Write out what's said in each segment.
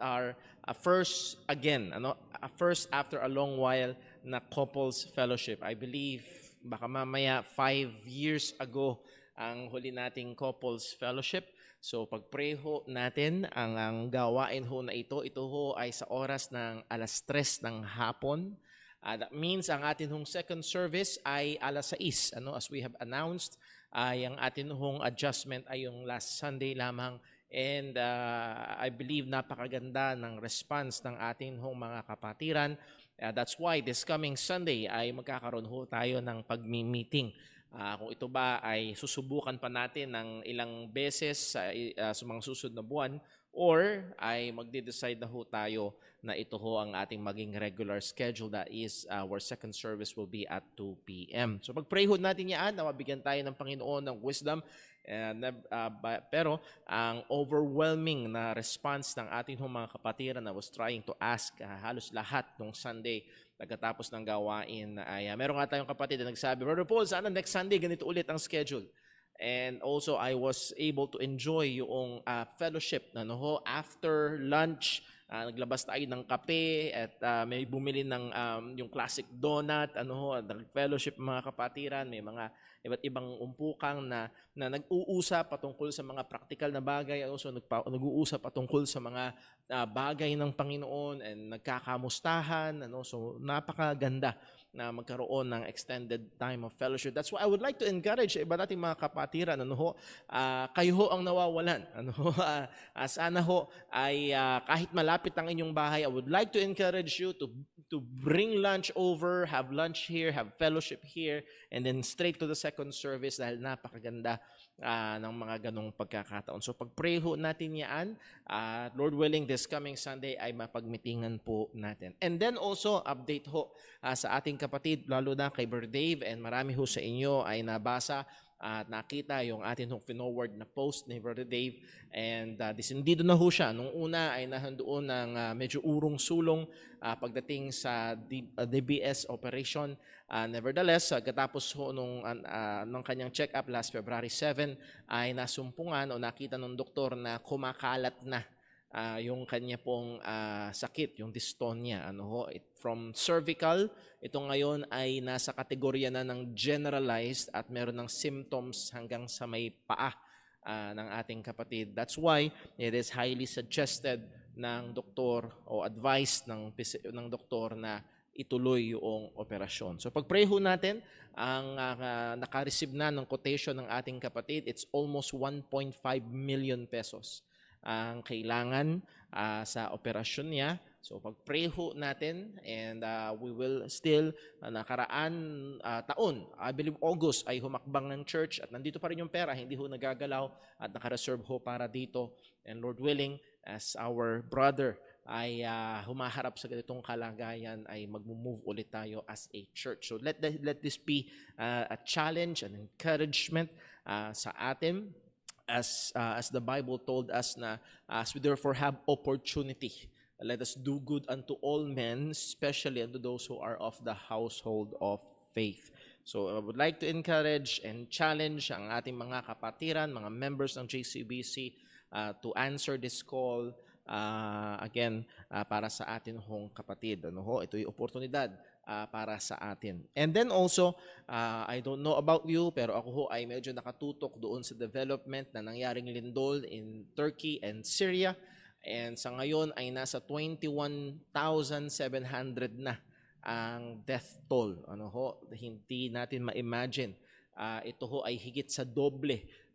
our first after a long while na couples fellowship. I believe baka mamaya 5 years ago ang huli nating couples fellowship. So pag-pray ho natin ang gawain ho na ito ho ay sa oras ng 3:00 ng hapon. That means ang atin hong second service ay 6:00. As we have announced, ay ang atin hong adjustment ay yung last Sunday lamang. And I believe napakaganda ng response ng atin hong mga kapatiran. That's why this coming Sunday ay magkakaroon ho tayo ng pagmi-meeting. Kung ito ba ay susubukan pa natin ng ilang beses sa mga susunod na buwan or ay magde-decide na ho tayo na ito ho ang ating maging regular schedule, that is our second service will be at 2 p.m. So pag-pray ho natin yan na mabigyan tayo ng Panginoon ng wisdom. Pero ang overwhelming na response ng ating mga kapatiran na was trying to ask halos lahat nung Sunday pagkatapos ng gawain ay meron nga tayong kapatid na nagsabi, Brother Paul, sana next Sunday ganito ulit ang schedule. And also I was able to enjoy yung fellowship after lunch. Naglabas tayo ng kape at may bumili ng yung classic donut, nag-fellowship mga kapatiran, may mga iba't ibang umpukang na nag-uusap patungkol sa mga practical na bagay, also nag-uusap patungkol sa mga bagay ng Panginoon and nagkakamustahan, so napakaganda na magkaroon ng extended time of fellowship. That's why I would like to encourage iba nating mga kapatiran, kayo ho ang nawawalan. Sana ho ay kahit malapit ang inyong bahay, I would like to encourage you to bring lunch over, have lunch here, have fellowship here, and then straight to the second service dahil napakaganda ng mga ganong pagkakataon. So pag-pray ho natin yan, Lord willing, this coming Sunday ay mapagmitingan po natin. And then also, update ho sa ating kapatid, lalo na kay Brother Dave, and marami ho sa inyo ay nabasa at nakita yung atin hong forward na post ni Brother Dave, and disendido na ho siya. Nung una ay nahandoon ng medyo urong sulong pagdating sa DBS operation. Nevertheless, katapos ho nung kanyang check-up last February 7 ay nasumpungan o nakita ng doktor na kumakalat na yung kanya pong sakit, yung dystonia. From cervical, ito ngayon ay nasa kategorya na ng generalized at meron ng symptoms hanggang sa may paa ng ating kapatid. That's why it is highly suggested ng doktor o advised ng doktor na ituloy yung operasyon. So pag-pray ho natin, ang naka-receive na ng quotation ng ating kapatid, it's almost 1.5 million pesos ang kailangan sa operasyon niya. So pag-pray ho natin, and we will still nakaraan taon, I believe August, ay humakbang ng church at nandito pa rin yung pera, hindi ho nagagalaw at naka-reserve ho para dito. And Lord willing, as our brother ay humaharap sa ganitong kalagayan, ay mag-move ulit tayo as a church. So let this be a challenge, an encouragement sa atin. As the Bible told us na, as we therefore have opportunity, let us do good unto all men, especially unto those who are of the household of faith. So I would like to encourage and challenge ang ating mga kapatiran, mga members ng JCBC to answer this call again para sa atin hong kapatid. Ito'y oportunidad para sa atin. And then also, I don't know about you, pero ako ho ay medyo nakatutok doon sa development na nangyaring lindol in Turkey and Syria. And sa ngayon ay nasa 21,700 na ang death toll. Hindi natin ma-imagine. Ito ho ay higit sa doble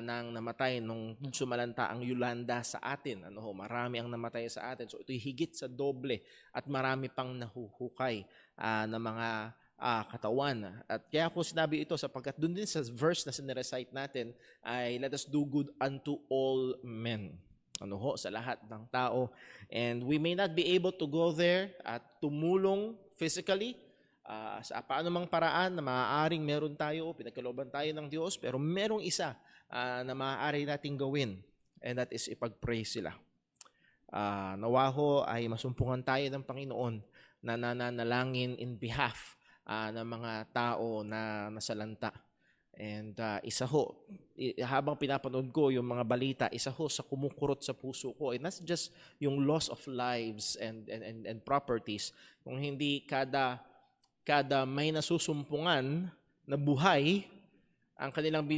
nang namatay nung sumalanta ang Yolanda sa atin. Marami ang namatay sa atin. So ito'y higit sa doble at marami pang nahuhukay na mga katawan. At kaya ako sinabi ito sapagkat doon din sa verse na sinirecite natin ay let us do good unto all men. Sa lahat ng tao. And we may not be able to go there at tumulong physically sa paano mang paraan na maaaring meron tayo, pinagkalooban tayo ng Diyos, pero merong isa na maaari nating gawin, and that is ipag-pray sila. Nawa ho ay masumpungan tayo ng Panginoon na nananalangin in behalf ng mga tao na nasalanta. And isa ho, habang pinapanood ko yung mga balita, isa ho sa kumukurot sa puso ko, and that's just yung loss of lives and properties. Kung hindi kada may nasusumpungan na buhay, ang kanilang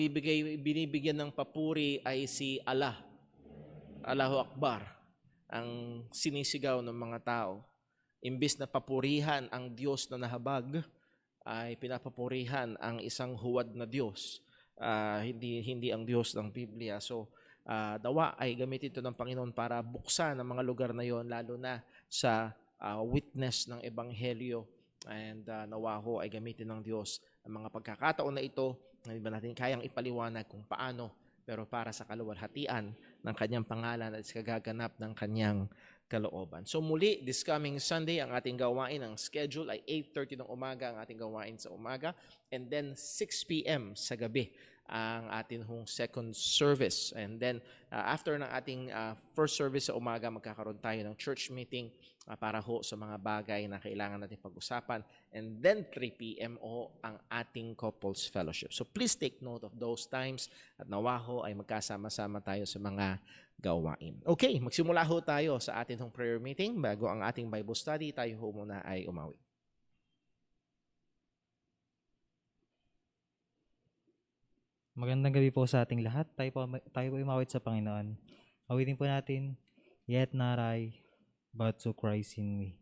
binibigyan ng papuri ay si Allah. Allahu Akbar, ang sinisigaw ng mga tao. Imbis na papurihan ang Diyos na nahabag, ay pinapapurihan ang isang huwad na Diyos, hindi ang Diyos ng Biblia. So, nawa ay gamitin ito ng Panginoon para buksan ang mga lugar na yon, lalo na sa witness ng Ebanghelyo. And nawa ho ay gamitin ng Diyos ang mga pagkakataon na ito. Hindi ba natin kayang ipaliwanag kung paano, pero para sa kaluwalhatian ng kanyang pangalan at sa kagaganap ng kanyang kalooban. So muli, this coming Sunday, ang ating gawain, ang schedule ay 8:30 ng umaga ang ating gawain sa umaga, and then 6 p.m. sa gabi ang ating second service. And then after ng ating first service sa umaga, magkakaroon tayo ng church meeting para ho sa mga bagay na kailangan natin pag-usapan. And then 3 p.m. ang ating couples fellowship. So please take note of those times at nawa ho ay magkasama-sama tayo sa mga gawain. Okay, magsimula ho tayo sa ating prayer meeting. Bago ang ating Bible study, tayo ho muna ay umawi. Magandang gabi po sa ating lahat. Tayo po umawit sa Panginoon. Awitin po natin, Yet not I, but to Christ in me.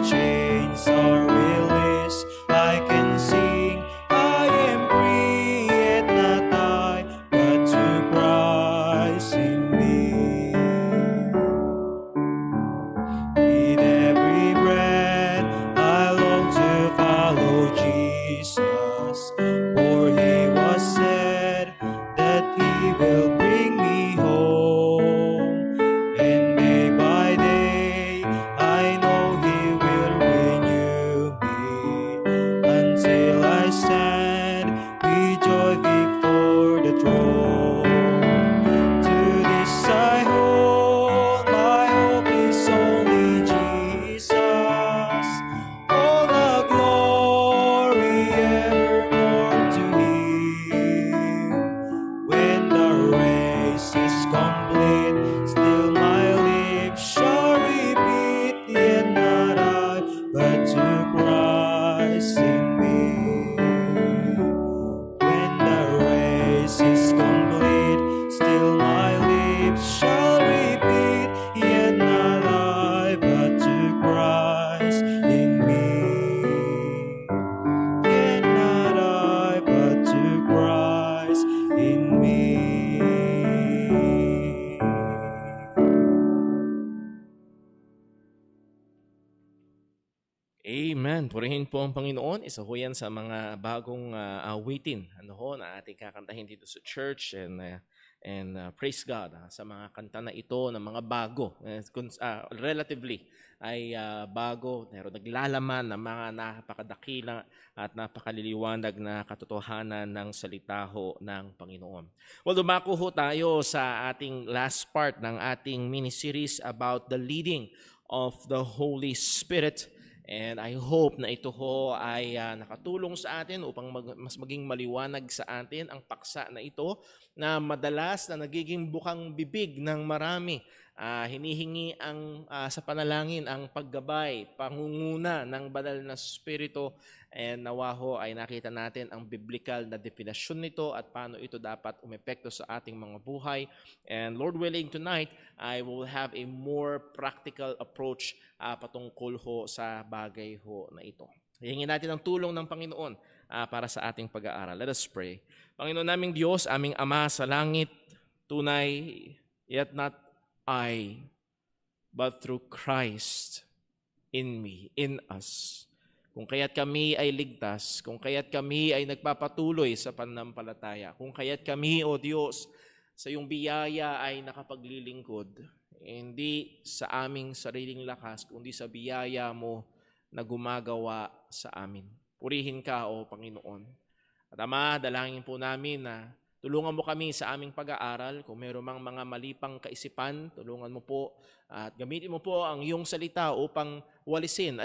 Chains Amen. Purihin po ang Panginoon. Isa ho yan sa mga bagong awitin na ating kakantahin dito sa church and praise God sa mga kanta na ito na mga bago. Relatively ay bago pero naglalaman ng mga napakadakila at napakaliliwanag na katotohanan ng salita ho ng Panginoon. Well, dumako ho tayo sa ating last part ng ating mini-series about the leading of the Holy Spirit. And I hope na ito ho ay nakatulong sa atin upang mas maging maliwanag sa atin ang paksa na ito na madalas na nagiging bukang bibig ng marami. Hinihingi sa panalangin ang paggabay, pangunguna ng banal na Espiritu, and nawa ho ay nakita natin ang biblical na definasyon nito at paano ito dapat umepekto sa ating mga buhay. And Lord willing, tonight I will have a more practical approach patungkol ho sa bagay ho na ito. Hingin natin ang tulong ng Panginoon para sa ating pag-aaral. Let us pray. Panginoon naming Diyos, aming Ama sa langit, tunay, yet not I, but through Christ in me, in us. Kung kaya't kami ay ligtas, kung kaya't kami ay nagpapatuloy sa pananampalataya, kung kaya't kami, O Diyos, sa iyong biyaya ay nakapaglilingkod, hindi sa aming sariling lakas, kundi sa biyaya mo na gumagawa sa amin. Purihin ka, O Panginoon. At Ama, dalangin po namin na tulungan mo kami sa aming pag-aaral. Kung mayroon mang mga malipang kaisipan, tulungan mo po at gamitin mo po ang iyong salita upang alisin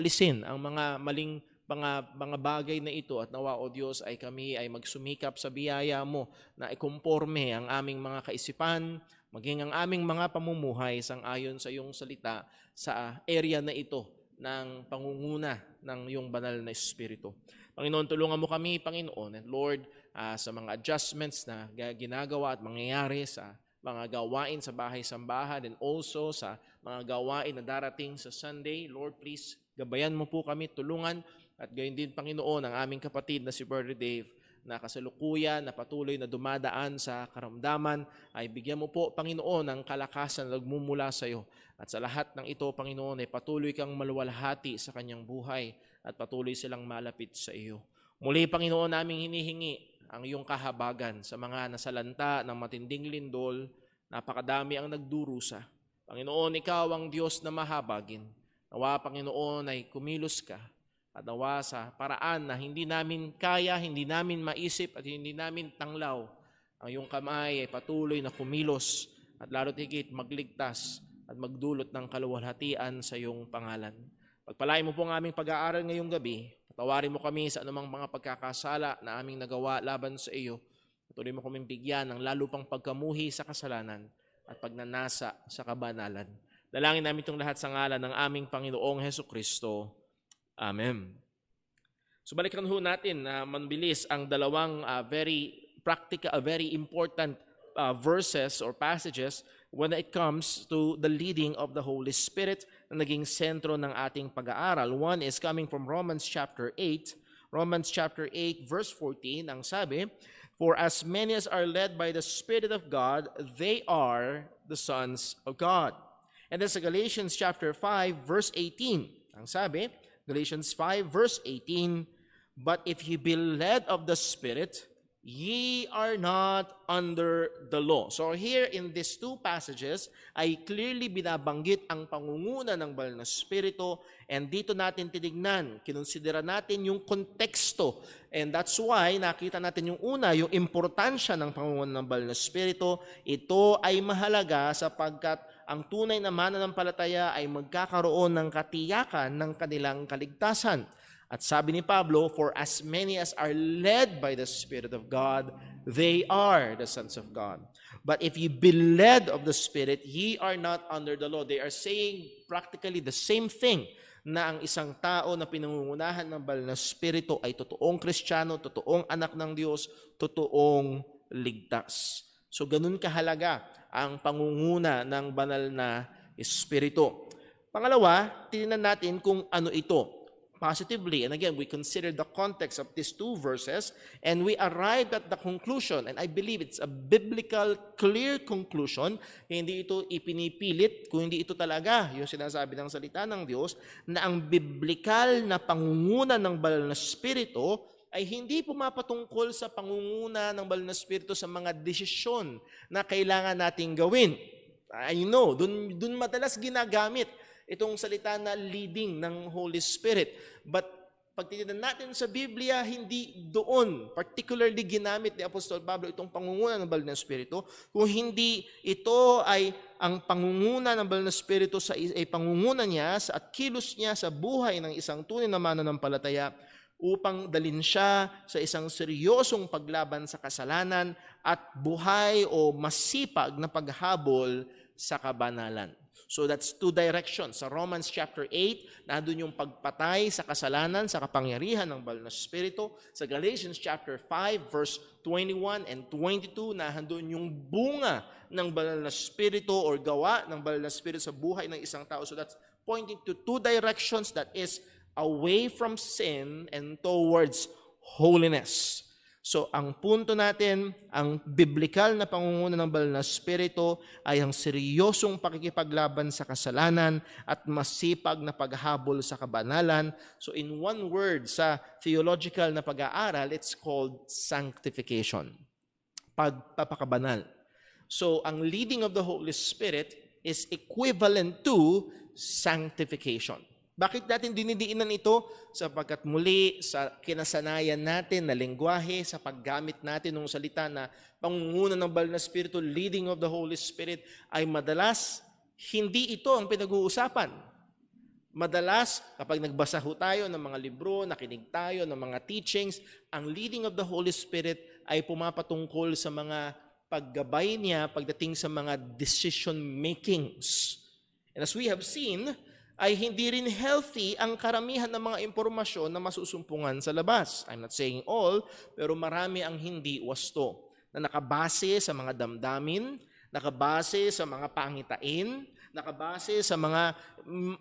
ang mga maling mga bagay na ito. At nawa, O Diyos, ay kami ay magsumikap sa biyaya mo na ikomporme ang aming mga kaisipan, maging ang aming mga pamumuhay sang-ayon sa iyong salita sa area na ito ng pangunguna ng iyong banal na Espiritu. Panginoon, tulungan mo kami, Panginoon, and Lord, sa mga adjustments na ginagawa at mangyayari sa mga gawain sa bahay-sambahan and also sa mga gawain na darating sa Sunday. Lord, please, gabayan mo po kami, tulungan, at gayon din, Panginoon, ang aming kapatid na si Brother Dave, na kasalukuyan, na patuloy na dumadaan sa karamdaman, ay bigyan mo po, Panginoon, ng kalakasan na nagmumula sa iyo. At sa lahat ng ito, Panginoon, ay patuloy kang maluwalhati sa kanyang buhay at patuloy silang malapit sa iyo. Muli, Panginoon, naming hinihingi ang iyong kahabagan sa mga nasalanta ng matinding lindol, napakadami ang nagdurusa. Panginoon, ikaw ang Diyos na mahabagin. Nawa, Panginoon, ay kumilos ka at nawa sa paraan na hindi namin kaya, hindi namin maisip at hindi namin tanglaw. Ang iyong kamay ay patuloy na kumilos at lalo't higit magligtas at magdulot ng kaluwalhatian sa iyong pangalan. Pagpalain mo po ang aming pag-aaral ngayong gabi. Patawarin mo kami sa anumang mga pagkakasala na aming nagawa laban sa iyo. Patuloy mo kaming bigyan ng lalo pang pagkamuhi sa kasalanan at pagnanasa sa kabanalan. Dalangin namin itong lahat sa ngalan ng aming Panginoong Hesukristo. Amen. So balikan ho natin na manbilis ang dalawang very practical, very important verses or passages when it comes to the leading of the Holy Spirit na naging sentro ng ating pag-aaral. One is coming from Romans chapter 8. Romans chapter 8 verse 14, ang sabi, "For as many as are led by the Spirit of God, they are the sons of God." And then sa Galatians chapter 5 verse 18, ang sabi, Galatians 5 verse 18, "But if ye be led of the Spirit, ye are not under the law." So here in these two passages ay clearly binabanggit ang pangunguna ng banal na Espiritu, and dito natin tinignan, kinonsidera natin yung konteksto, and that's why nakita natin yung una, yung importansya ng pangunguna ng banal na Espiritu. Ito ay mahalaga sapagkat ang tunay na mananampalataya ay magkakaroon ng katiyakan ng kanilang kaligtasan. At sabi ni Pablo, "For as many as are led by the Spirit of God, they are the sons of God. But if ye be led of the Spirit, ye are not under the law." They are saying practically the same thing, na ang isang tao na pinangungunahan ng banal na Espiritu ay totoong Kristiyano, totoong anak ng Diyos, totoong ligtas. So ganun kahalaga ang pangunguna ng banal na Espiritu. Pangalawa, tingnan natin kung ano ito. positively. And again, we consider the context of these two verses, and we arrived at the conclusion, and I believe it's a biblical, clear conclusion. Hindi ito ipinipilit, kung hindi ito talaga yung sinasabi ng salita ng Diyos, na ang biblikal na pangunguna ng banal na Espiritu ay hindi pumapatungkol sa pangunguna ng banal na Espiritu sa mga desisyon na kailangan nating gawin. I know, dun madalas ginagamit itong salita na leading ng Holy Spirit. But pag titignan natin sa Biblia, hindi doon particularly ginamit ni Apostol Pablo itong pangunguna ng banal na Espiritu. Kung hindi ito ay ang pangunguna ng banal na Espiritu ay pangunguna niya at kilos niya sa buhay ng isang tunay na mananampalataya upang dalin siya sa isang seryosong paglaban sa kasalanan at buhay o masipag na paghabol sa kabanalan. So that's two directions. Sa Romans chapter 8, nandun yung pagpatay sa kasalanan, sa kapangyarihan ng banal na Espiritu. Sa Galatians chapter 5, verse 21 and 22, nandun yung bunga ng banal na Espiritu or gawa ng banal na Espiritu sa buhay ng isang tao. So that's pointing to two directions, that is away from sin and towards holiness. So, ang punto natin, ang biblikal na pangunguna ng banal na Espiritu ay ang seryosong pakikipaglaban sa kasalanan at masipag na paghabol sa kabanalan. So, in one word, sa theological na pag-aaral, it's called sanctification. Pagpapakabanal. So, ang leading of the Holy Spirit is equivalent to sanctification. Bakit natin dinidiinan ito? Sapagkat muli sa kinasanayan natin na lengguwahe, sa paggamit natin ng salita na pangunguna ng banal na Espiritu, leading of the Holy Spirit, ay madalas hindi ito ang pinag-uusapan. Madalas, kapag nagbasa ho tayo ng mga libro, nakinig tayo ng mga teachings, ang leading of the Holy Spirit ay pumapatungkol sa mga paggabay niya pagdating sa mga decision makings. And as we have seen, ay hindi rin healthy ang karamihan ng mga impormasyon na masusumpungan sa labas. I'm not saying all, pero marami ang hindi wasto, na nakabase sa mga damdamin, nakabase sa mga pangitain, nakabase sa mga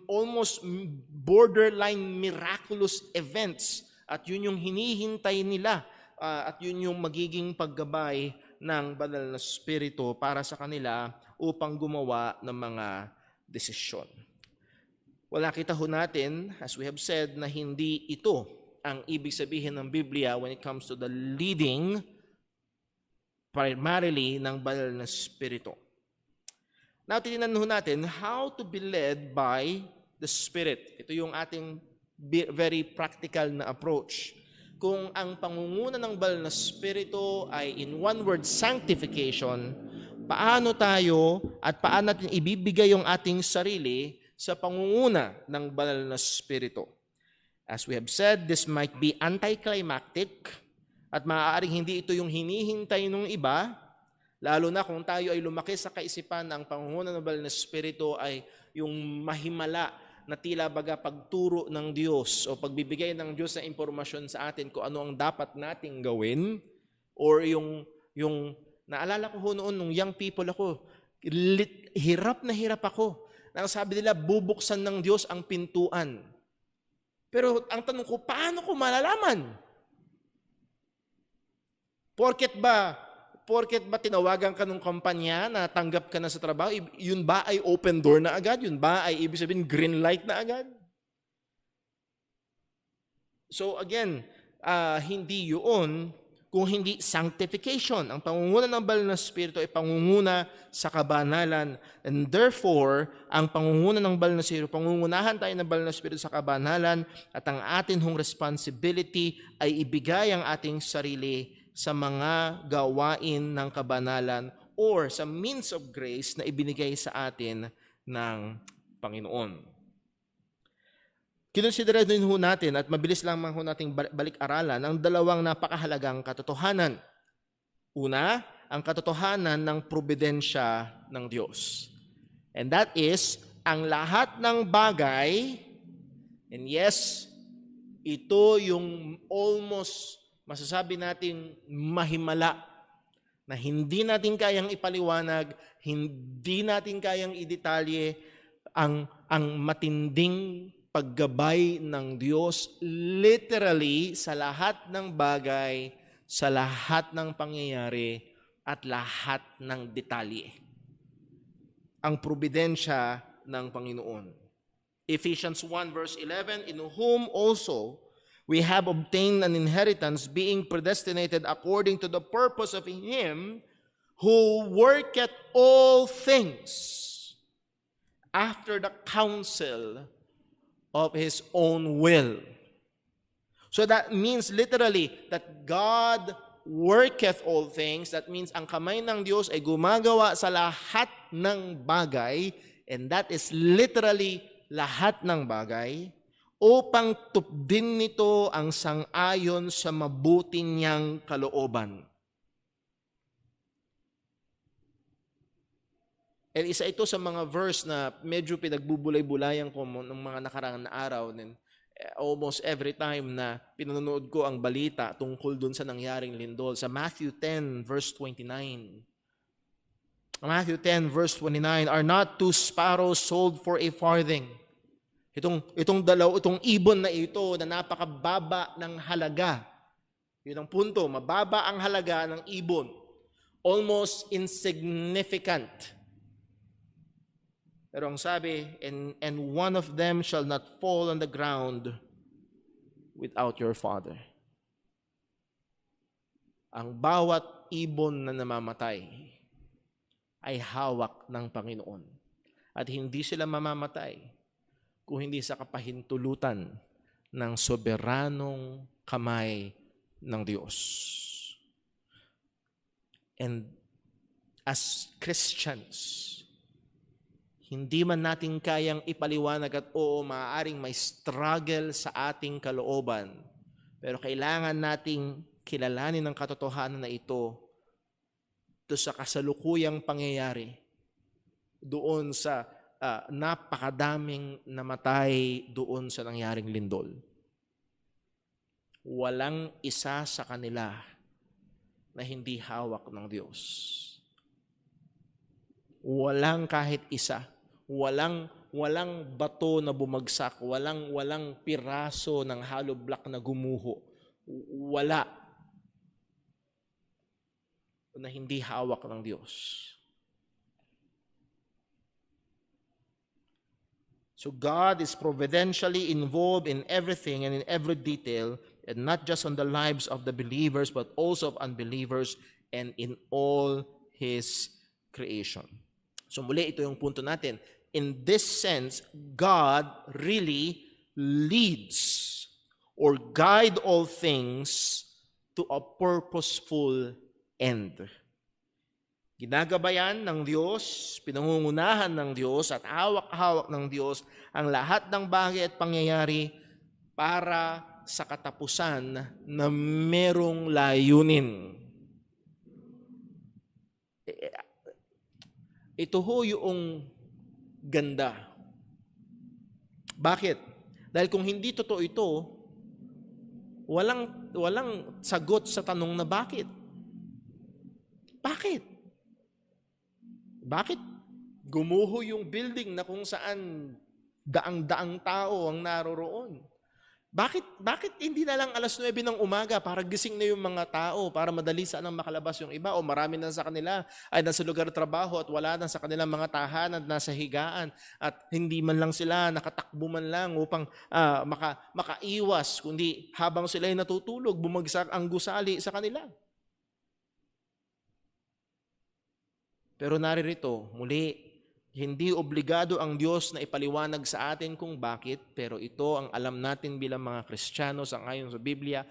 almost borderline miraculous events. At yun yung hinihintay nila, at yun yung magiging paggabay ng banal na Espiritu para sa kanila upang gumawa ng mga desisyon. Well, nakita ho natin, as we have said, na hindi ito ang ibig sabihin ng Biblia when it comes to the leading primarily ng banal na Espiritu. Now, titignan ho natin how to be led by the Spirit. Ito yung ating very practical na approach. Kung ang pangunguna ng banal na Espiritu ay in one word, sanctification, paano tayo at paano natin ibibigay yung ating sarili sa pangunguna ng banal na Espiritu. As we have said, this might be anticlimactic at maaaring hindi ito yung hinihintay ng iba, lalo na kung tayo ay lumaki sa kaisipan na ang pangunguna ng banal na Espiritu ay yung mahimala na tila baga pagturo ng Diyos o pagbibigay ng Diyos na impormasyon sa atin kung ano ang dapat nating gawin, or yung naalala ko ho noon nung young people ako, hirap na hirap ako. Nang sabi nila, bubuksan ng Diyos ang pintuan. Pero ang tanong ko, paano ko malalaman? Porket ba tinawagan ka ng kumpanya na tanggap ka na sa trabaho, yun ba ay open door na agad? Yun ba ay ibig sabihin green light na agad? So again, hindi yun kung hindi sanctification. Ang pangunguna ng banal na Espiritu ay pangunguna sa kabanalan. And therefore, ang pangunguna ng banal na Espiritu, pangungunahan tayo ng banal na Espiritu sa kabanalan, at ang atin hong responsibility ay ibigay ang ating sarili sa mga gawain ng kabanalan or sa means of grace na ibinigay sa atin ng Panginoon. Kinonsidera din ho natin at mabilis lang ho nating balik-aralan ang dalawang napakahalagang katotohanan. Una, ang katotohanan ng probidensya ng Diyos. And that is, ang lahat ng bagay, and yes, ito yung almost masasabi natin mahimala, na hindi natin kayang ipaliwanag, hindi natin kayang idetalye ang matinding paggabay ng Diyos literally sa lahat ng bagay, sa lahat ng pangyayari, at lahat ng detalye. Ang probidensya ng Panginoon. Ephesians 1 verse 11, in whom also we have obtained an inheritance, being predestinated according to the purpose of Him who worketh all things after the counsel of His own will. So that means literally that God worketh all things. That means ang kamay ng Diyos ay gumagawa sa lahat ng bagay, and that is literally lahat ng bagay, upang tupdin nito ang sang-ayon sa mabuti niyang kalooban. And isa ito sa mga verse na medyo pinagbubulay-bulayan ko ng mga nakaraang na araw. And almost every time na pinanonood ko ang balita tungkol dun sa nangyaring lindol. Sa Matthew 10 verse 29. Matthew 10 verse 29, are not 2 sparrows sold for a farthing? Itong ibon na ito na napakababa ng halaga. Yun ang punto, mababa ang halaga ng ibon. Almost insignificant. Pero ang sabi, and one of them shall not fall on the ground without your Father. Ang bawat ibon na namamatay ay hawak ng Panginoon. At hindi sila mamamatay kung hindi sa kapahintulutan ng soberanong kamay ng Diyos. And as Christians, hindi man natin kayang ipaliwanag at oo, maaaring may struggle sa ating kalooban. Pero kailangan nating kilalanin ang katotohanan na ito sa kasalukuyang pangyayari. Doon sa napakadaming namatay doon sa nangyaring lindol. Walang isa sa kanila na hindi hawak ng Diyos. Walang kahit isa. Walang bato na bumagsak, walang piraso ng hollow block na gumuho. Wala na hindi hawak ng Diyos. So God is providentially involved in everything and in every detail, and not just on the lives of the believers, but also of unbelievers and in all His creation. So muli, ito yung punto natin. In this sense, God really leads or guide all things to a purposeful end. Ginagabayan ng Diyos, pinangungunahan ng Diyos at hawak-hawak ng Diyos ang lahat ng bagay at pangyayari para sa katapusan na merong layunin. Ito ho yung ganda. Bakit? Dahil kung hindi totoo ito, walang sagot sa tanong na bakit. Bakit? Bakit gumuho yung building na kung saan daang-daang tao ang naroroon? Bakit hindi na lang alas 9 ng umaga para gising na yung mga tao, para madali sanang makalabas yung iba, o marami na sa kanila ay nasa lugar trabaho at wala na sa kanilang mga tahanan at nasa higaan, at hindi man lang sila nakatakbo man lang upang makaiwas, kundi habang sila ay natutulog, bumagsak ang gusali sa kanila. Pero naririto, muli, hindi obligado ang Diyos na ipaliwanag sa atin kung bakit, pero ito ang alam natin bilang mga Kristiyano ayon sa Biblia,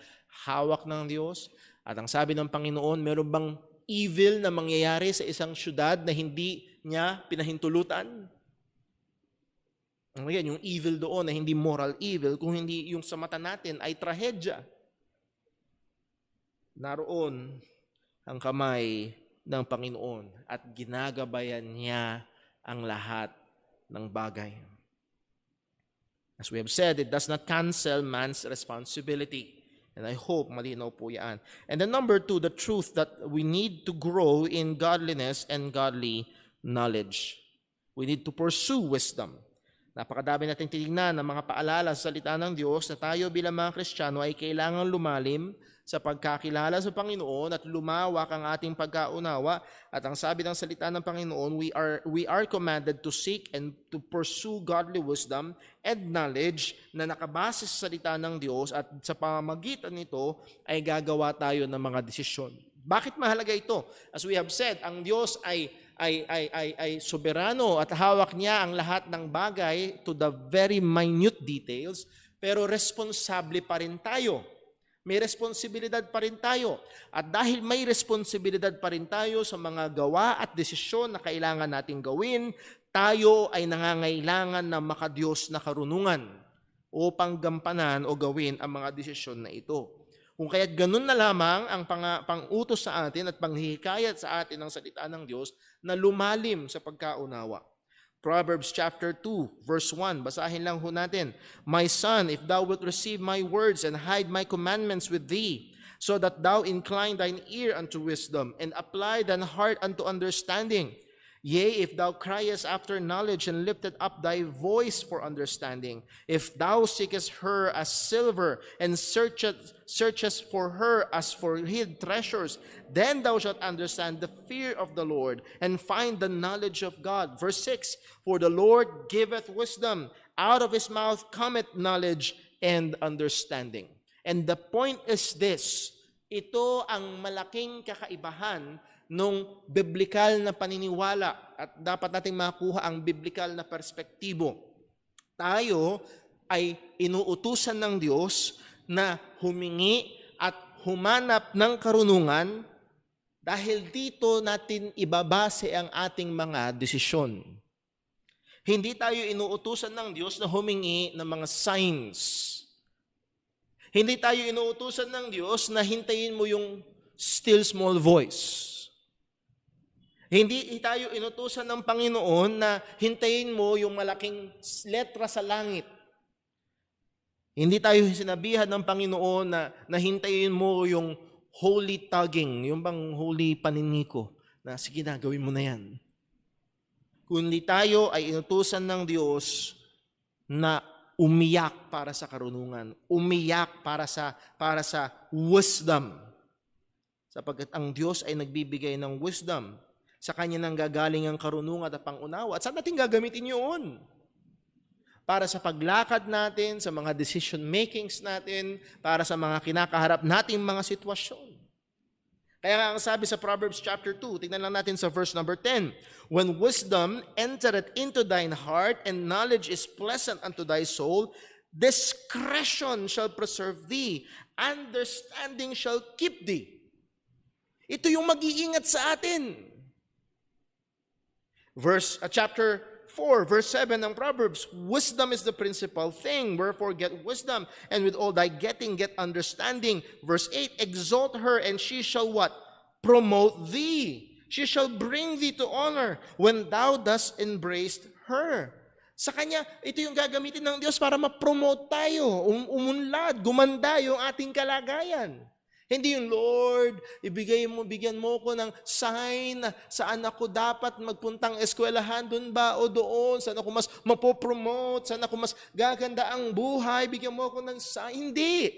hawak ng Diyos. At ang sabi ng Panginoon, meron bang evil na mangyayari sa isang syudad na hindi niya pinahintulutan? Yung evil doon na hindi moral evil, kung hindi yung sa mata natin ay trahedya. Naroon ang kamay ng Panginoon at ginagabayan niya ang lahat ng bagay. As we have said, it does not cancel man's responsibility. And I hope malinaw po yan. And then number 2, the truth that we need to grow in godliness and godly knowledge. We need to pursue wisdom. Napakadami nating tinignan ng mga paalala sa salita ng Diyos na tayo bilang mga Kristiyano ay kailangang lumalim sa pagkakilala sa Panginoon at lumawak ang ating pagkaunawa. At ang sabi ng salita ng Panginoon, we are commanded to seek and to pursue godly wisdom and knowledge na nakabase sa salita ng Diyos, at sa pamamagitan nito ay gagawa tayo ng mga desisyon. Bakit mahalaga ito? As we have said, ang Diyos ay soberano at hawak niya ang lahat ng bagay to the very minute details, pero responsable pa rin tayo. May responsibilidad pa rin tayo. At dahil may responsibilidad pa rin tayo sa mga gawa at desisyon na kailangan nating gawin, tayo ay nangangailangan ng makadiyos na karunungan upang gampanan o gawin ang mga desisyon na ito. Kung kaya't ganun na lamang ang pang-utos sa atin at panghihikayat sa atin ng salita ng Diyos na lumalim sa pagkaunawa. Proverbs chapter 2, verse 1. Basahin lang ho natin. My son, if thou wilt receive my words and hide my commandments with thee, so that thou incline thine ear unto wisdom and apply thine heart unto understanding. Yea, if thou criest after knowledge and lifted up thy voice for understanding, if thou seekest her as silver and searchest for her as for hid treasures, then thou shalt understand the fear of the Lord and find the knowledge of God. Verse 6, for the Lord giveth wisdom, out of his mouth cometh knowledge and understanding. And the point is this, ito ang malaking kakaibahan nung biblikal na paniniwala, at dapat nating makuha ang biblikal na perspektibo. Tayo ay inuutusan ng Diyos na humingi at humanap ng karunungan dahil dito natin ibabase ang ating mga desisyon. Hindi tayo inuutusan ng Diyos na humingi ng mga signs. Hindi tayo inuutusan ng Diyos na hintayin mo yung still small voice. Hindi tayo inutusan ng Panginoon na hintayin mo yung malaking letra sa langit. Hindi tayo sinabihan ng Panginoon na hintayin mo yung holy tugging, yung bang holy paniniko, na sige na, gawin mo na yan. Kundi tayo ay inutusan ng Diyos na umiyak para sa karunungan, umiyak para sa wisdom. Sapagkat ang Diyos ay nagbibigay ng wisdom. Sa Kanya nang gagaling ang karunungan at pangunawa. At saan natin gagamitin yun? Para sa paglakad natin, sa mga decision makings natin, para sa mga kinakaharap nating mga sitwasyon. Kaya nga ang sabi sa Proverbs chapter 2, tingnan lang natin sa verse number 10. When wisdom entereth into thine heart, and knowledge is pleasant unto thy soul, discretion shall preserve thee, understanding shall keep thee. Ito yung mag-iingat sa atin. Chapter 4, verse 7 ng Proverbs, wisdom is the principal thing, wherefore get wisdom, and with all thy getting, get understanding. Verse 8, exalt her, and she shall what? Promote thee. She shall bring thee to honor when thou dost embrace her. Sa Kanya, ito yung gagamitin ng Diyos para ma-promote tayo, umunlad, gumanda yung ating kalagayan. Hindi yung, Lord, bigyan mo ko ng sign saan ako dapat magpuntang eskwelahan, doon ba o doon, saan ako mas mapopromote, saan ako mas gaganda ang buhay, bigyan mo ako ng sign. Hindi.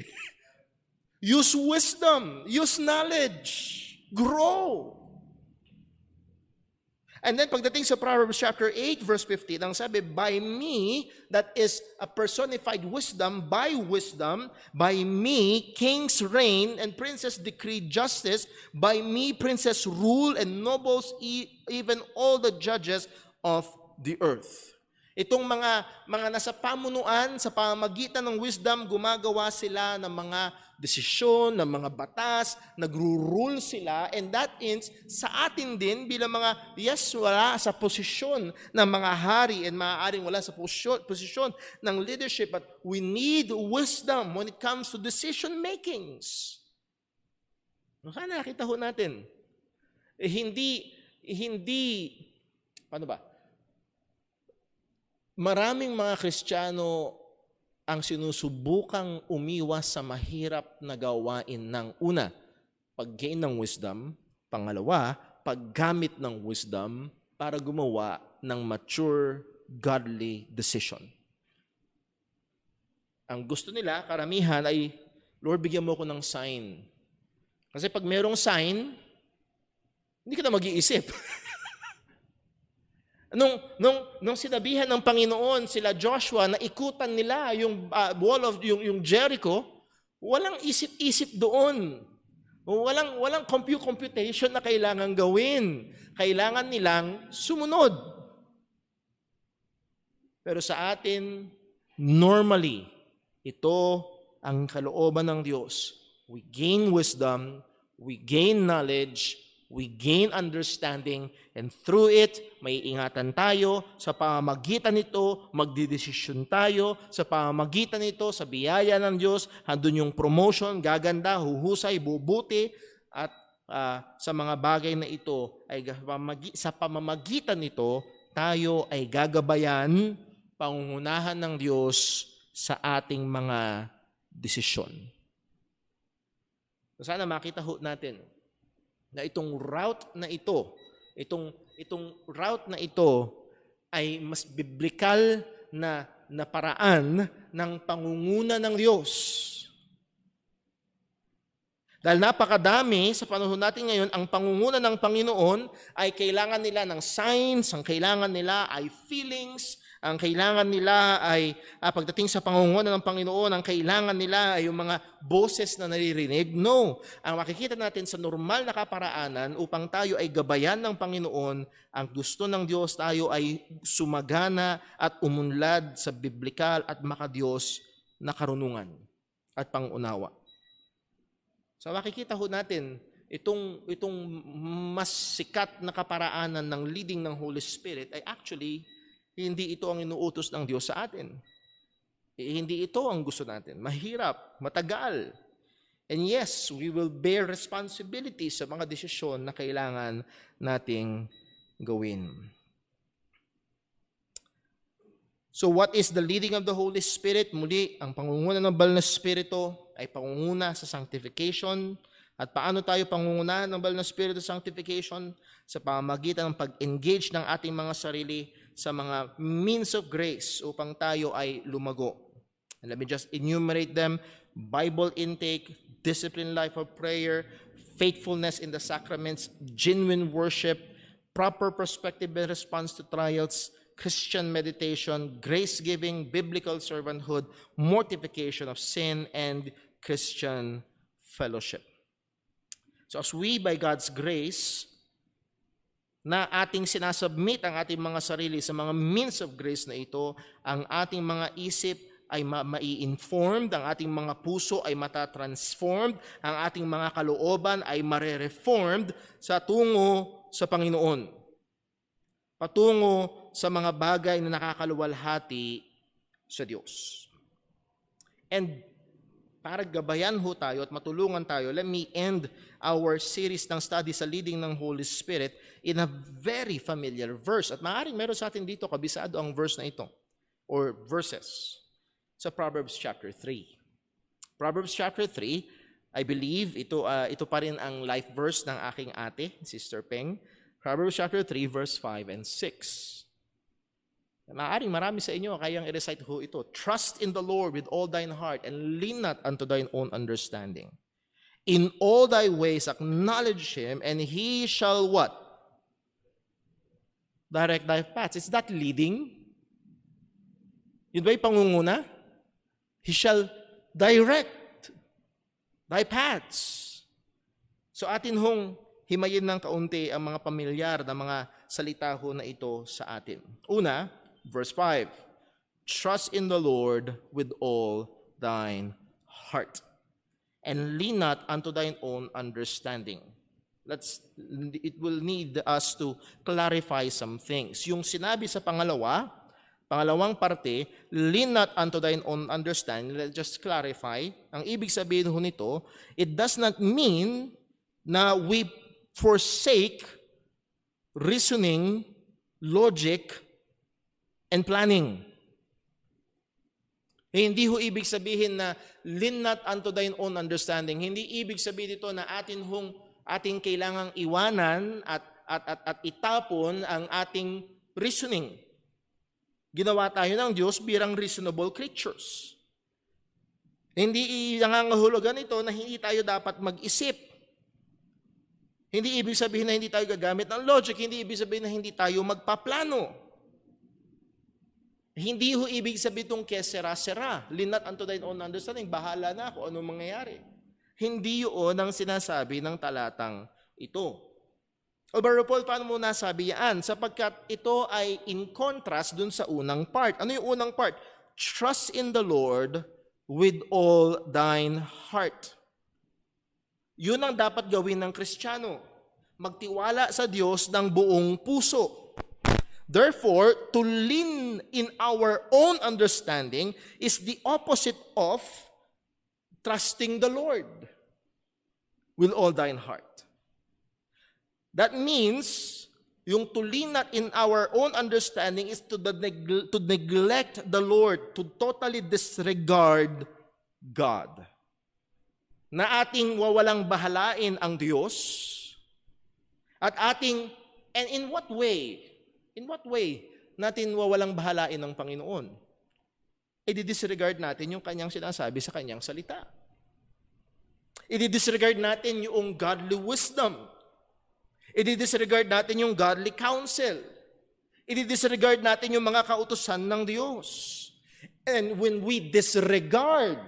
Use wisdom, use knowledge, grow. And then pagdating sa Proverbs chapter 8, verse 15, ang sabi, by me, that is a personified wisdom, by me, kings reign and princes decree justice, by me, princes rule and nobles, even all the judges of the earth. Itong mga nasa pamunuan, sa pamamagitan ng wisdom, gumagawa sila ng mga desisyon, ng mga batas, nagro-rule sila, and that ends sa atin din bilang mga, wala sa posisyon ng mga hari and maaaring wala sa posisyon ng leadership, but we need wisdom when it comes to decision makings. Sana nakita ho natin. Paano ba? Maraming mga Kristiyano ang sinusubukang umiwas sa mahirap na gawain ng una, pag-gain ng wisdom, pangalawa, paggamit ng wisdom para gumawa ng mature godly decision. Ang gusto nila, karamihan, ay, Lord, bigyan mo ko ng sign. Kasi pag merong sign, hindi ka na mag-iisip. Nung sinabihan ng Panginoon sila Joshua na ikutan nila yung wall of yung Jericho, walang isip-isip doon. Walang computation na kailangan gawin. Kailangan nilang sumunod. Pero sa atin, normally, ito ang kalooban ng Diyos. We gain wisdom, we gain knowledge, we gain understanding, and through it, may ingatan tayo. Sa pamamagitan nito, magdidesisyon tayo. Sa pamamagitan nito, sa biyaya ng Diyos, handun yung promotion, gaganda, huhusay, bubuti, at sa mga bagay na ito, ay sa pamamagitan nito, tayo ay gagabayan, pangungunahan ng Diyos sa ating mga desisyon. So sana makita ho natin na itong route na ito, itong route na ito ay mas biblikal na paraan ng pangunguna ng Diyos. Dahil napakadami sa panahon natin ngayon, ang pangunguna ng Panginoon ay kailangan nila ng signs, ang kailangan nila ay feelings, ang kailangan nila ay, pagdating sa pangunguna ng Panginoon, ang kailangan nila ay yung mga boses na naririnig. No. Ang makikita natin sa normal na kaparaanan upang tayo ay gabayan ng Panginoon, ang gusto ng Diyos tayo ay sumagana at umunlad sa biblikal at makadiyos na karunungan at pangunawa. So makikita ho natin itong mas sikat na kaparaanan ng leading ng Holy Spirit ay actually hindi ito ang inuutos ng Diyos sa atin. Hindi ito ang gusto natin. Mahirap, matagal. And yes, we will bear responsibility sa mga desisyon na kailangan nating gawin. So what is the leading of the Holy Spirit? Muli, ang pangunguna ng Banal na Espiritu ay pangunguna sa sanctification. At paano tayo pangungunahan ng Banal na Espiritu sa sanctification? Sa pamamagitan ng pag-engage ng ating mga sarili sa mga means of grace upang tayo ay lumago. And let me just enumerate them: Bible intake, disciplined life of prayer, faithfulness in the sacraments, genuine worship, proper perspective and response to trials, Christian meditation, grace-giving, biblical servanthood, mortification of sin, and Christian fellowship. So as we, by God's grace, na ating sinasubmit ang ating mga sarili sa mga means of grace na ito, ang ating mga isip ay mai-informed, ang ating mga puso ay matatransformed, ang ating mga kalooban ay mare-reformed sa tungo sa Panginoon. Patungo sa mga bagay na nakakaluwalhati sa Diyos. And para gabayan ho tayo at matulungan tayo, let me end our series ng study sa leading ng Holy Spirit in a very familiar verse. At maaaring meron sa atin dito, kabisado ang verse na ito, or verses, sa Proverbs chapter 3. Proverbs chapter 3, I believe, ito pa rin ang life verse ng aking ate, Sister Peng. Proverbs chapter 3, verse 5 and 6. Maaaring marami sa inyo kayang i-recite ho ito. Trust in the Lord with all thine heart and lean not unto thine own understanding. In all thy ways acknowledge Him, and He shall what? Direct thy paths. Is that leading? Yun ba'y pangunguna? He shall direct thy paths. So atin hong himayin ng kaunti ang mga pamilyar na mga salita ho na ito sa atin. Una, verse 5, trust in the Lord with all thine heart, and lean not unto thine own understanding. It will need us to clarify some things. Yung sinabi sa pangalawang parte, lean not unto thine own understanding, let's just clarify. Ang ibig sabihin ho nito, it does not mean na we forsake reasoning, logic, and planning. Hindi ho ibig sabihin na lean not unto thine own understanding. Hindi ibig sabihin dito na ating kailangang iwanan at itapon ang ating reasoning. Ginawa tayo ng Diyos birang reasonable creatures. Hindi nangangahulugan ito na hindi tayo dapat mag-isip. Hindi ibig sabihin na hindi tayo gagamit ng logic. Hindi ibig sabihin na hindi tayo magpaplano. Hindi ho ibig sabihin itong kesera-sera. Lean not unto thine own understanding. Bahala na kung anong mangyayari. Hindi yun ang sinasabi ng talatang ito. O Brother Paul, paano mo nasabi yan? Sapagkat ito ay in contrast dun sa unang part. Ano yung unang part? Trust in the Lord with all thine heart. Yun ang dapat gawin ng Kristiyano. Magtiwala sa Diyos ng buong puso. Therefore, to lean in our own understanding is the opposite of trusting the Lord with all thine heart. That means, yung to lean not in our own understanding is to neglect the Lord, to totally disregard God. Na ating wawalang bahalain ang Diyos, at ating, and in what way? In what way natin wawalang bahalain ng Panginoon? I-disregard natin yung kanyang sinasabi sa kanyang salita. I-disregard natin yung godly wisdom. I-disregard natin yung godly counsel. I-disregard natin yung mga kautusan ng Diyos. And when we disregard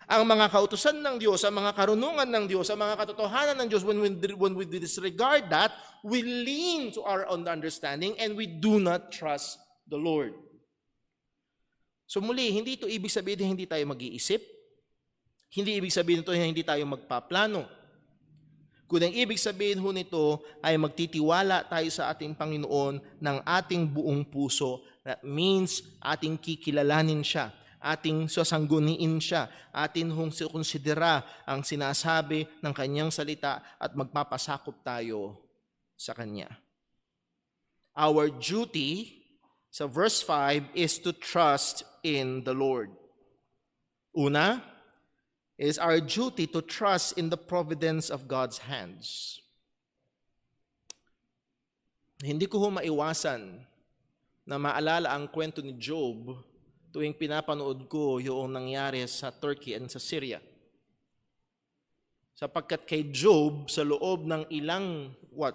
ang mga kautusan ng Diyos, ang mga karunungan ng Diyos, ang mga katotohanan ng Diyos, when we disregard that, we lean to our own understanding and we do not trust the Lord. So muli, hindi ito ibig sabihin na hindi tayo mag-iisip. Hindi ibig sabihin ito na hindi tayo magpaplano. Kung ang ibig sabihin ho nito ay magtitiwala tayo sa ating Panginoon ng ating buong puso. That means ating kikilalanin siya, ating sasangguniin siya, ating konsidera ang sinasabi ng kanyang salita at magpapasakop tayo sa kanya. Our duty sa verse 5 is to trust in the Lord. Una, it is our duty to trust in the providence of God's hands. Hindi ko maiwasan na maalala ang kwento ni Job tuwing pinapanood ko yung nangyari sa Turkey and sa Syria. Sapagkat kay Job, sa loob ng ilang,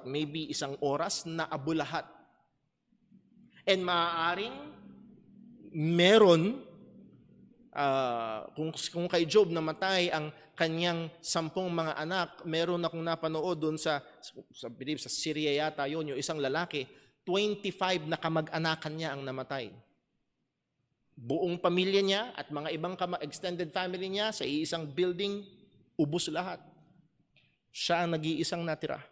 maybe isang oras, naabo lahat. And maaaring meron, kung kay Job namatay ang kanyang 10 mga anak, meron akong napanood doon sa Syria yata yun, yung isang lalaki, 25 na kamag-anakan niya ang namatay. Buong pamilya niya at mga ibang extended family niya sa iisang building, ubos lahat. Siya ang nag-iisang natira.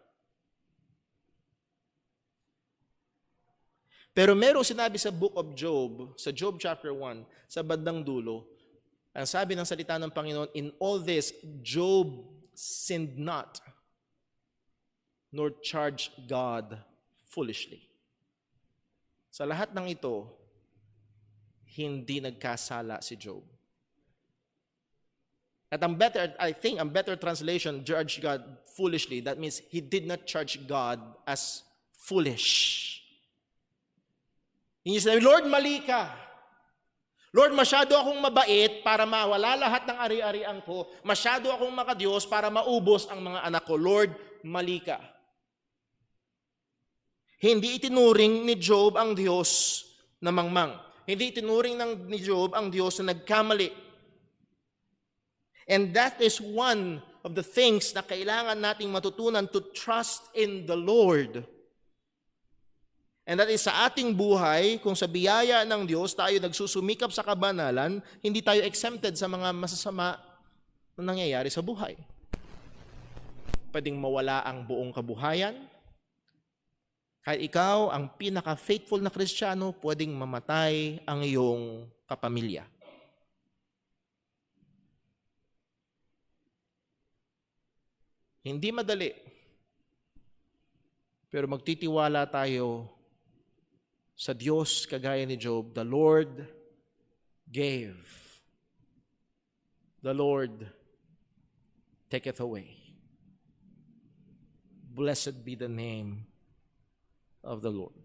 Pero merong sinabi sa book of Job, sa Job chapter 1, sa bandang dulo, ang sabi ng salita ng Panginoon, in all this, Job sinned not, nor charged God foolishly. Sa lahat ng ito, hindi nagkasala si Job. At I think ang better translation, judge God foolishly, that means he did not charge God as foolish. Hindi sinabi, Lord, mali ka. Lord, masyado akong mabait para mawala lahat ng ari-arian ko. Masyado akong makadiyos para maubos ang mga anak ko. Lord, mali ka. Hindi itinuring ni Job ang Diyos na mangmang. Hindi itinuring ni Job ang Diyos na nagkamali. And that is one of the things na kailangan nating matutunan, to trust in the Lord. And that is sa ating buhay, kung sa biyaya ng Diyos tayo nagsusumikap sa kabanalan, hindi tayo exempted sa mga masasama na nangyayari sa buhay. Pwedeng mawala ang buong kabuhayan. Kahit ikaw, ang pinaka-faithful na Kristiyano, pwedeng mamatay ang iyong kapamilya. Hindi madali. Pero magtitiwala tayo sa Diyos kagaya ni Job. The Lord gave. The Lord taketh away. Blessed be the name of the Lord.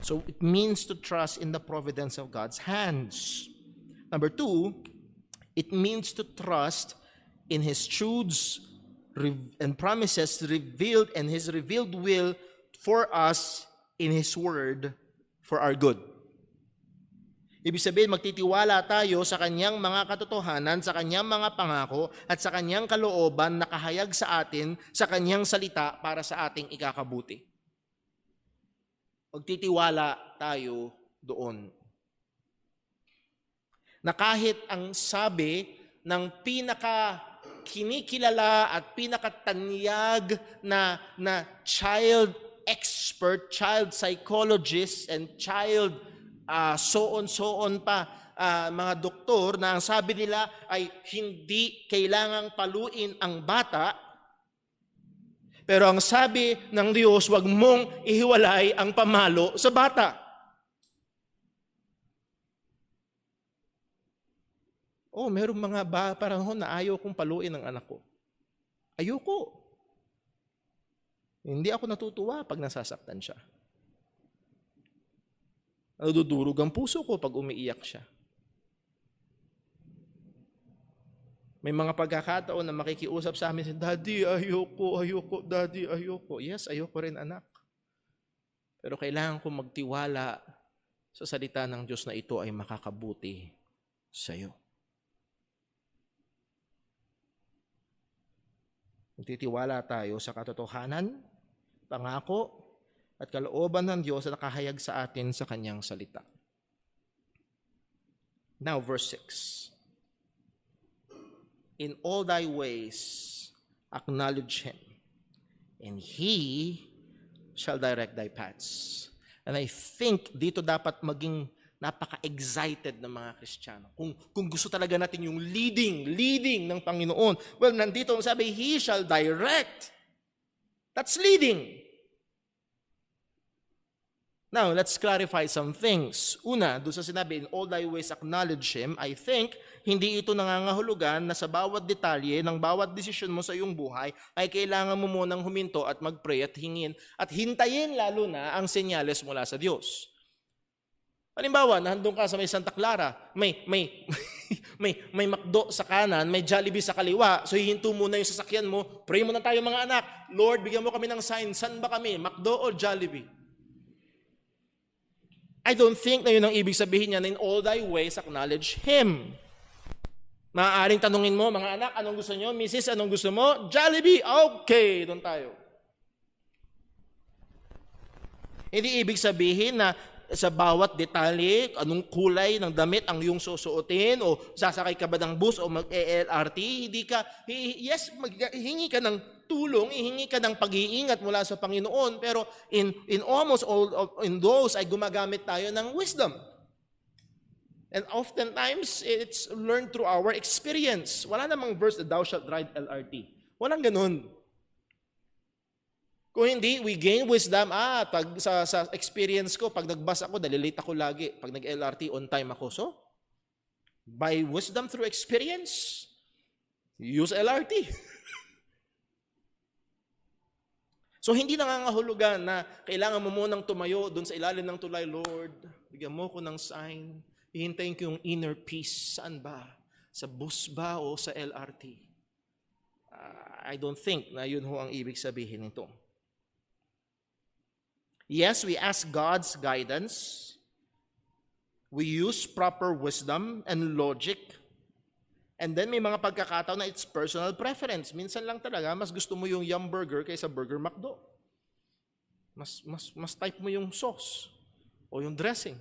So it means to trust in the providence of God's hands. Number 2, it means to trust in His truths and promises revealed and His revealed will for us in His Word for our good. Ibig sabihin, magtitiwala tayo sa Kanyang mga katotohanan, sa Kanyang mga pangako, at sa Kanyang kalooban na kahayag sa atin sa Kanyang salita para sa ating ikakabuti. Magtitiwala tayo doon. Na kahit ang sabi ng kinikilala at pinakatanyag na child expert, child psychologist, and child so on pa, mga doktor, na ang sabi nila ay hindi kailangang paluin ang bata, pero ang sabi ng Diyos, wag mong ihiwalay ang pamalo sa bata. Oh, merong mga panahon na ayaw kong paluin ang anak ko. Ayoko. Hindi ako natutuwa pag nasasaktan siya. Nadudurog ang puso ko pag umiiyak siya. May mga pagkakataon na makikiusap sa amin, Daddy, ayoko, Daddy, ayoko. Yes, ayoko rin, anak. Pero kailangan kong magtiwala sa salita ng Diyos na ito ay makakabuti sa iyo. Magtitiwala tayo sa katotohanan, pangako, at kalooban ng Diyos na nakahayag sa atin sa Kanyang salita. Now, verse 6. In all thy ways, acknowledge Him, and He shall direct thy paths. And I think dito dapat maging napaka-excited ng mga Kristiyano. Kung gusto talaga natin yung leading ng Panginoon. Well, nandito ang sabi, He shall direct. That's leading. Now, let's clarify some things. Una, doon sa sinabi, in all thy ways acknowledge Him, I think, hindi ito nangangahulugan na sa bawat detalye ng bawat desisyon mo sa iyong buhay ay kailangan mo munang huminto at mag-pray at hingin at hintayin lalo na ang senyales mula sa Diyos. Halimbawa, nandun ka sa may Santa Clara, may McDo sa kanan, may Jollibee sa kaliwa, so hihinto muna yung sasakyan mo, pray muna tayo mga anak, Lord, bigyan mo kami ng sign, saan ba kami, McDo o Jollibee? I don't think na yun ang ibig sabihin niya na in all thy ways acknowledge Him. Maaaring tanungin mo, mga anak, anong gusto nyo? Mrs., anong gusto mo? Jollibee! Okay, doon tayo. Hindi ibig sabihin na sa bawat detalye, anong kulay ng damit ang iyong susuotin, o sasakay ka ba ng bus o mag-LRT, hingi ka ng tulong, hihingi ka ng pag-iingat mula sa Panginoon, pero in almost all in those ay gumagamit tayo ng wisdom. And oftentimes, it's learned through our experience. Wala namang verse that thou shalt ride LRT. Walang ganun. Kung hindi, we gain wisdom. Sa experience ko, pag nag-bus ako, late ako lagi. Pag nag-LRT, on time ako. So, by wisdom through experience, use LRT. So, hindi nangangahulugan na kailangan mo munang tumayo doon sa ilalim ng tulay, Lord, bigyan mo ko ng sign. Hihintayin ko yung inner peace. Saan ba? Sa bus ba o sa LRT? I don't think na yun ho ang ibig sabihin nito. Yes, we ask God's guidance. We use proper wisdom and logic. And then may mga pagkakataon na it's personal preference. Minsan lang talaga, mas gusto mo yung Yum Burger kaysa Burger McDo. Mas type mo yung sauce o yung dressing.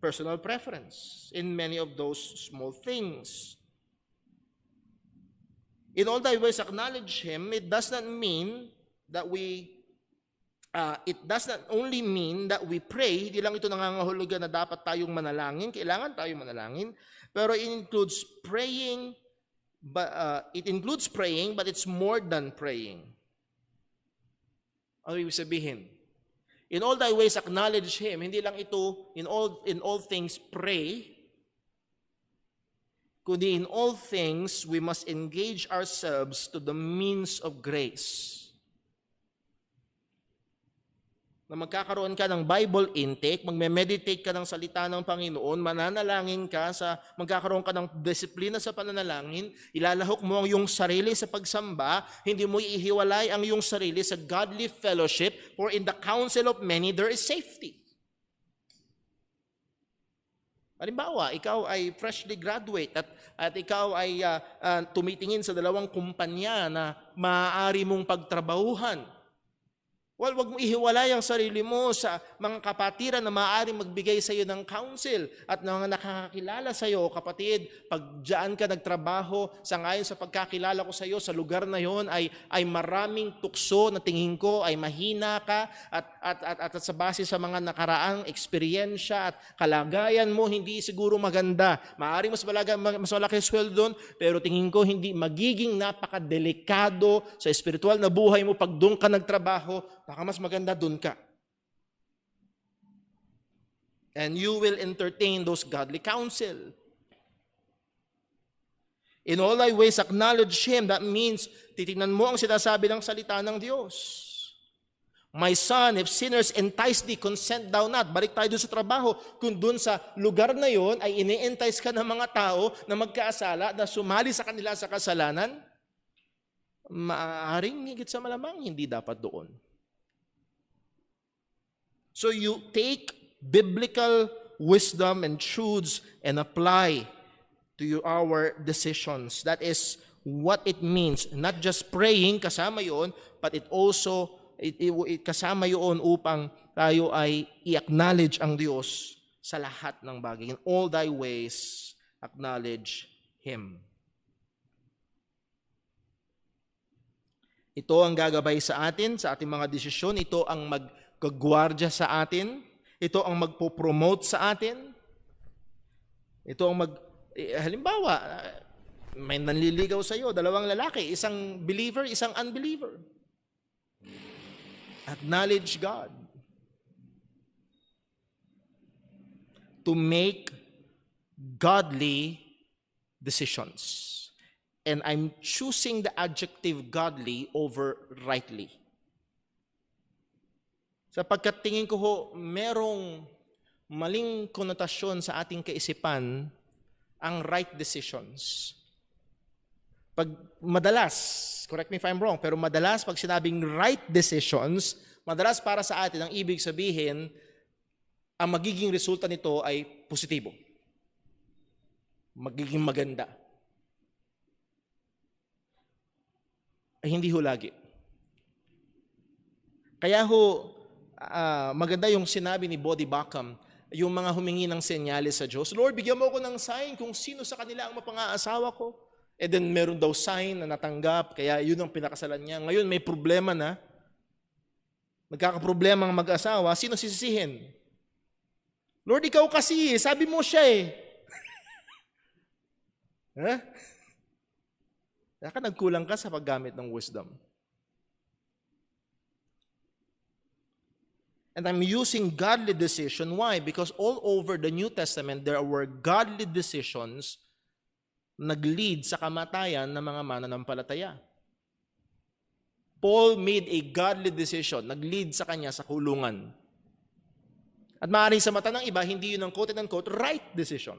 Personal preference in many of those small things. In all thy ways acknowledge Him, it does not mean that it does not only mean that we pray, hindi lang ito nangangahulugan na dapat tayong manalangin, kailangan tayong manalangin, pero it includes praying, but it's more than praying. Ano ibig sabihin? In all thy ways acknowledge Him, hindi lang ito in all things pray, kundi in all things we must engage ourselves to the means of grace. na magkakaroon ka ng Bible intake, magme-meditate ka ng salita ng Panginoon, mananalangin ka, magkakaroon ka ng disiplina sa pananalangin, ilalahok mo ang iyong sarili sa pagsamba, hindi mo ihiwalay ang iyong sarili sa godly fellowship, for in the counsel of many there is safety. Halimbawa, ikaw ay freshly graduate at ikaw ay tumitingin sa dalawang kumpanya na maaari mong pagtrabahuhan. Well, wag mo ihiwalay ang sarili mo sa mga kapatiran na maaaring magbigay sa iyo ng counsel at mga nakakakilala sa iyo. Kapatid, pag diyan ka nagtrabaho, sangayon sa pagkakilala ko sa iyo, sa lugar na yon ay maraming tukso na tingin ko ay mahina ka at sa base sa mga nakaraang eksperyensya at kalagayan mo, hindi siguro maganda. Maaaring mas malaki sweldo doon, pero tingin ko hindi magiging napakadelikado sa espiritual na buhay mo pag doon ka nagtrabaho. Baka mas maganda dun ka. And you will entertain those godly counsel. In all thy ways acknowledge Him. That means, titignan mo ang sinasabi ng salita ng Diyos. My son, if sinners entice thee, consent thou not. Balik tayo dun sa trabaho. Kung dun sa lugar na yon ay ini-entice ka ng mga tao na magkaasala, na sumali sa kanila sa kasalanan, maaaring higit sa malamang hindi dapat doon. So you take biblical wisdom and truths and apply to our decisions. That is what it means. Not just praying, kasama yun, but it also, kasama yun upang tayo ay i-acknowledge ang Diyos sa lahat ng bagay. In all thy ways, acknowledge Him. Ito ang gagabay sa atin, sa ating mga desisyon. Ito ang magagwardya sa atin. Ito ang magpo-promote sa atin. Ito ang halimbawa, may nanliligaw sa iyo, dalawang lalaki, isang believer, isang unbeliever. Acknowledge God. To make godly decisions. And I'm choosing the adjective godly over rightly. Sapagkat tingin ko ho, merong maling konotasyon sa ating kaisipan ang right decisions. Pag madalas, correct me if I'm wrong, pero madalas pag sinabing right decisions, madalas para sa atin ang ibig sabihin, ang magiging resulta nito ay positibo. Magiging maganda. Hindi ho lagi. Kaya ho, maganda yung sinabi ni Bodhi Backham, yung mga humingi ng senyales sa Diyos, Lord, bigyan mo ako ng sign kung sino sa kanila ang mapang-aasawa ko. And then meron daw sign na natanggap, kaya yun ang pinakasalan niya. Ngayon may problema na, nagkakaproblema ang mag-asawa, sino sisisihin? Lord, ikaw kasi, sabi mo siya eh. Huh? Kaya nagkulang ka sa paggamit ng wisdom. And I'm using godly decision. Why? Because all over the New Testament, there were godly decisions nag-lead sa kamatayan ng mga mananampalataya. Paul made a godly decision, nag-lead sa kanya sa kulungan. At maaaring sa mata ng iba, hindi yun ang quote-unquote right decision.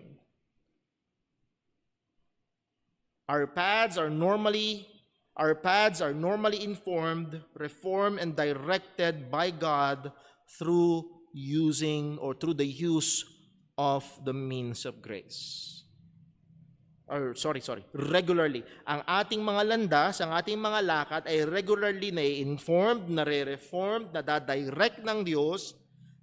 Our paths are normally informed, reformed, and directed by God through the use of the means of grace. Regularly. Ang ating mga landas, ang ating mga lakad ay regularly na-informed, na-reformed, nadadirect ng Diyos,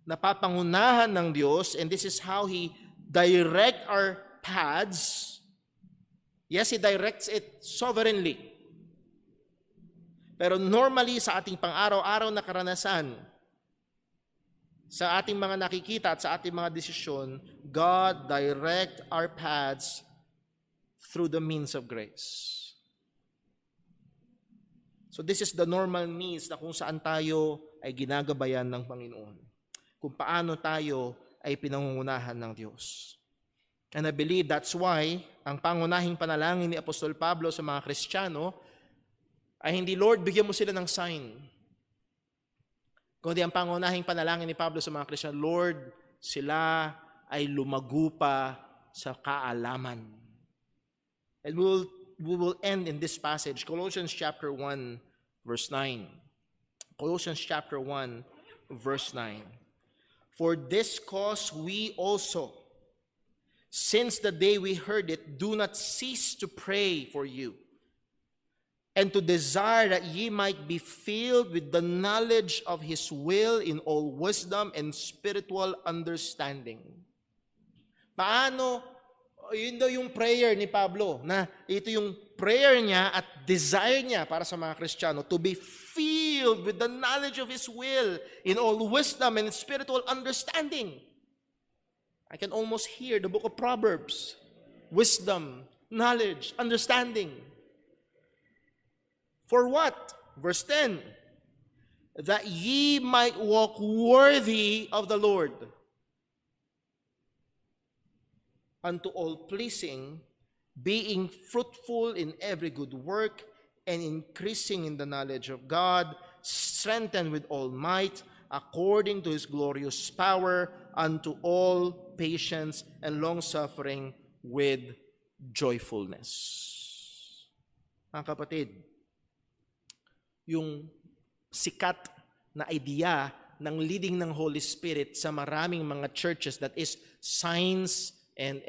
napapangunahan ng Diyos, and this is how He direct our paths. Yes, He directs it sovereignly. Pero normally sa ating pang-araw-araw na karanasan, sa ating mga nakikita at sa ating mga desisyon, God direct our paths through the means of grace. So this is the normal means na kung saan tayo ay ginagabayan ng Panginoon. Kung paano tayo ay pinangungunahan ng Diyos. And I believe that's why ang pangunahing panalangin ni Apostol Pablo sa mga Kristiyano ay hindi, Lord, bigyan mo sila ng sign. Kundi ang pangunahing panalangin ni Pablo sa mga Kristiyan, Lord, sila ay lumago pa sa kaalaman. And we will end in this passage, Colossians chapter 1, verse 9. Colossians chapter 1, verse 9. For this cause we also, since the day we heard it, do not cease to pray for you, and to desire that ye might be filled with the knowledge of His will in all wisdom and spiritual understanding. Paano? Yun daw yung prayer ni Pablo, na ito yung prayer niya at desire niya para sa mga Kristiyano, to be filled with the knowledge of His will in all wisdom and spiritual understanding. I can almost hear the book of Proverbs. Wisdom, knowledge, understanding. For what? Verse 10. That ye might walk worthy of the Lord, unto all pleasing, being fruitful in every good work, and increasing in the knowledge of God, strengthened with all might, according to His glorious power, unto all patience and long-suffering with joyfulness. Mga kapatid, yung sikat na idea ng leading ng Holy Spirit sa maraming mga churches, that is signs and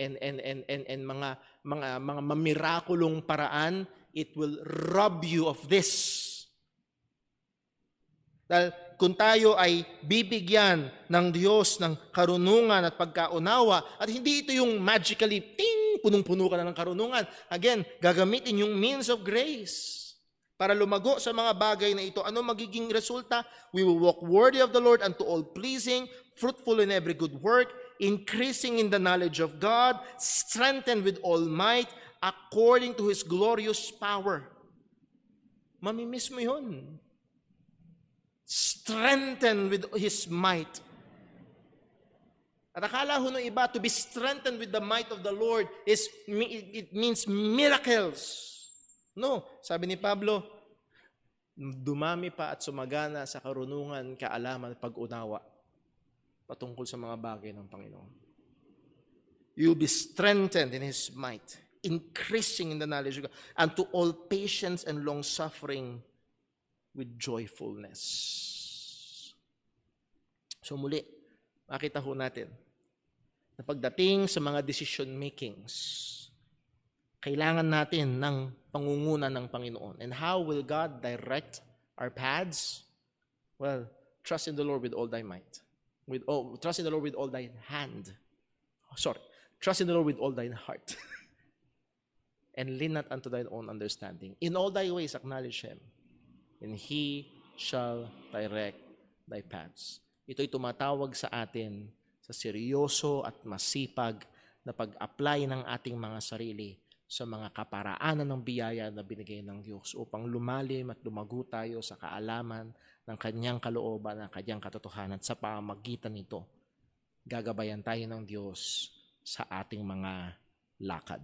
mga mamirakulong paraan, it will rob you of this. Dahil kung tayo ay bibigyan ng Diyos ng karunungan at pagkaunawa, at hindi ito yung magically, ting, punong-puno ka na ng karunungan. Again, gagamitin yung means of grace para lumago sa mga bagay na ito. Ano magiging resulta? We will walk worthy of the Lord unto all pleasing, fruitful in every good work, increasing in the knowledge of God, strengthened with all might, according to His glorious power. Mamimiss mo yun. Strengthened with His might. At akala ho ng iba, to be strengthened with the might of the Lord, it means miracles. No, sabi ni Pablo, dumami pa at sumagana sa karunungan, kaalaman, pag-unawa patungkol sa mga bagay ng Panginoon. You'll be strengthened in His might, increasing in the knowledge of God, and to all patience and long-suffering with joyfulness. So muli, makita ho natin na pagdating sa mga decision makings, kailangan natin ng pangunguna ng Panginoon. And how will God direct our paths? Well, trust in the Lord with all thy might. Trust in the Lord with all thine hand. Trust in the Lord with all thine heart. And lean not unto thine own understanding. In all thy ways acknowledge Him, and He shall direct thy paths. Ito'y tumatawag sa atin sa seryoso at masipag na pag-apply ng ating mga sarili sa mga kaparaanan ng biyaya na binigay ng Diyos upang lumalim at lumago tayo sa kaalaman ng Kanyang kalooban, ng Kanyang katotohanan. Sa pamamagitan nito, gagabayan tayo ng Diyos sa ating mga lakad,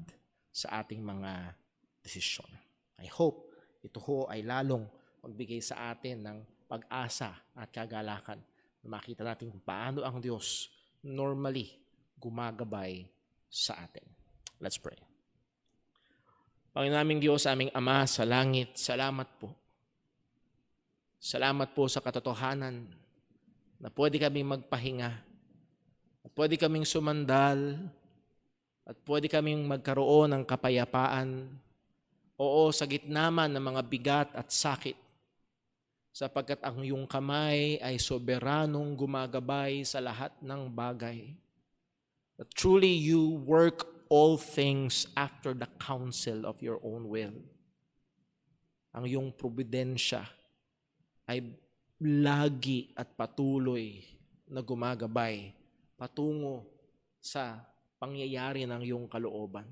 sa ating mga desisyon. I hope ito ho ay lalong magbigay sa atin ng pag-asa at kagalakan na makita natin kung paano ang Diyos normally gumagabay sa atin. Let's pray. Panginoon naming Diyos, aming Ama sa langit, salamat po. Salamat po sa katotohanan na pwede kaming magpahinga, at pwede kaming sumandal, at pwede kaming magkaroon ng kapayapaan, oo, sa gitna man ng mga bigat at sakit, sapagkat ang iyong kamay ay soberanong gumagabay sa lahat ng bagay. That truly you work all things after the counsel of your own will. Ang iyong probidensya ay lagi at patuloy na gumagabay patungo sa pangyayari ng iyong kalooban.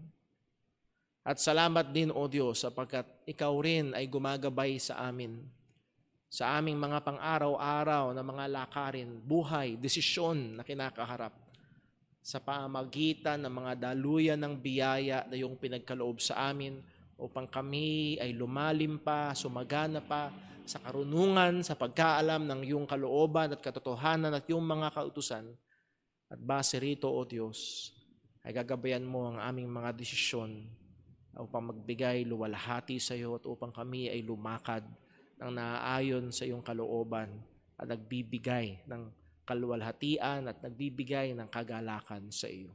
At salamat din, O Diyos, sapagkat Ikaw rin ay gumagabay sa amin, sa aming mga pang-araw-araw na mga lakarin, buhay, desisyon na kinakaharap, sa pamagitan ng mga daluyan ng biyaya na iyong pinagkaloob sa amin upang kami ay lumalim pa, sumagana pa sa karunungan, sa pagkaalam ng iyong kalooban at katotohanan at iyong mga kautusan. At base rito, O Diyos, ay gagabayan mo ang aming mga desisyon upang magbigay luwalhati sa iyo at upang kami ay lumakad ng naaayon sa iyong kalooban at nagbibigay ng kaluwalhatian at nagbibigay ng kagalakan sa iyo.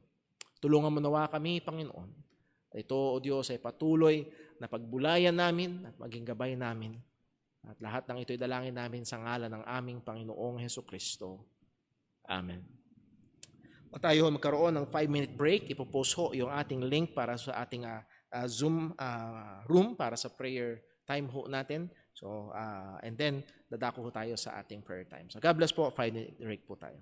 Tulungan mo nawa kami, Panginoon. Ito, O Diyos, ay patuloy na pagbulayan namin at maging gabay namin. At lahat ng ito'y dalangin namin sa ngalan ng aming Panginoong Hesukristo. Amen. O tayo magkaroon ng 5-minute break. Ipopost ho yung ating link para sa ating Zoom room para sa prayer time ho natin. So, and then, dadako ho tayo sa ating prayer time. So, God bless po. 5-minute break po tayo.